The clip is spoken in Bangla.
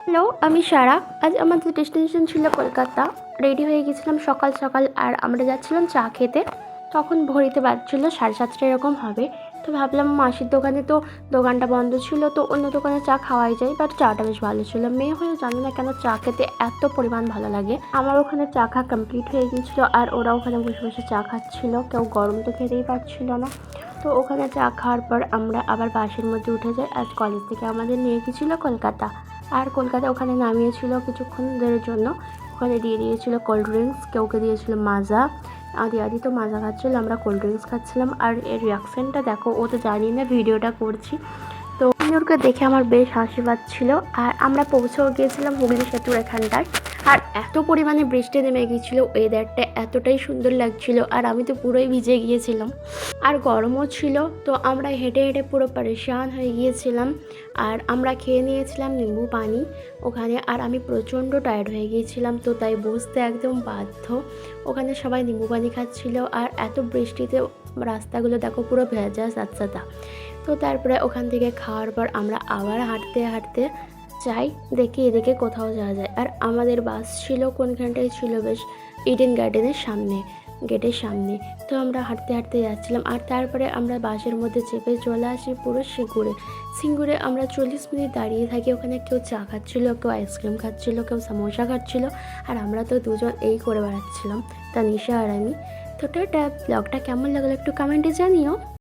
হ্যালো, আমি সারা। আজ আমাদের ডেস্টিনেশন ছিল কলকাতা। রেডি হয়ে গেছিলাম সকাল সকাল, আর আমরা যাচ্ছিলাম চা খেতে। তখন ঘড়িতে বাজছিল 7:30 এরকম হবে। তো ভাবলাম মাসির দোকানে তো দোকানটা বন্ধ ছিল, তো অন্য দোকানে চা খাওয়াই যায়, বাট চাটা বেশ ভালো ছিল। মেয়ে হয়ে জানি না কেন চা খেতে এত পরিমাণ ভালো লাগে। আমার ওখানে চা খাওয়া কমপ্লিট হয়ে গিয়েছিলো, আর ওরা ওখানে বসে বসে চা খাচ্ছিল। কেউ গরম তো খেতেই পারছিল না। তো ওখানে চা খাওয়ার পর আমরা আবার বাসের মধ্যে উঠে যাই। আজ কলেজ থেকে আমাদের নিয়ে গিয়েছিলো কলকাতা, আর কলকাতা ওখানে নামিয়েছিল কিছুক্ষণের জন্য। ওখানে দিয়ে দিয়েছিল কোল্ড ড্রিঙ্কস, কেউকে দিয়েছিল মাজা। আদি তো মাজা খাচ্ছিলো, আমরা কোল্ড ড্রিঙ্কস খাচ্ছিলাম। আর এর রিয়াকশানটা দেখো, ও তো জানি না ভিডিওটা করছি। তো ওকে দেখে আমার বেশ হাসি পাচ্ছিলো। আর আমরা পৌঁছেও গিয়েছিলাম হুগলি সেতুর এখানটায়। আর এত পরিমাণে বৃষ্টি নেমে গিয়েছিলো, ওয়েদারটা এতটাই সুন্দর লাগছিল, আর আমি তো পুরোই ভিজে গিয়েছিলাম। আর গরমও ছিল, তো আমরা হেঁটে হেঁটে পুরো পরেশান হয়ে গিয়েছিলাম। আর আমরা খেয়ে নিয়েছিলাম নিম্বু পানি ওখানে, আর আমি প্রচণ্ড টায়ার্ড হয়ে গিয়েছিলাম, তো তাই বসতে একদম বাধ্য। ওখানে সবাই নিম্বু পানি খাচ্ছিল, আর এত বৃষ্টিতে রাস্তাগুলো দেখো পুরো ভেজা সাতসাতা। তো তারপরে ওখান থেকে খাওয়ার পর আমরা আবার হাঁটতে হাঁটতে যাই, দেখি এদিকে কোথাও যাওয়া যায়। আর আমাদের বাস ছিল কোনখানটায় ছিল, বেশ ইডেন গার্ডেনের সামনে, গেটের সামনে। তো আমরা হাঁটতে হাঁটতে যাচ্ছিলাম, আর তারপরে আমরা বাসের মধ্যে চেপে চলে আসি পুরো সিঙ্গুরে আমরা 40 মিনিট দাঁড়িয়ে থাকি। ওখানে কেউ চা খাচ্ছিল, কেউ আইসক্রিম খাচ্ছিল, কেউ সমোসা খাচ্ছিল, আর আমরা তো দুজন এই করে বেড়াচ্ছিলাম, তানিশা আর আমি। তো টাটা। ব্লগটা কেমন লাগলো একটু কমেন্টে জানিও।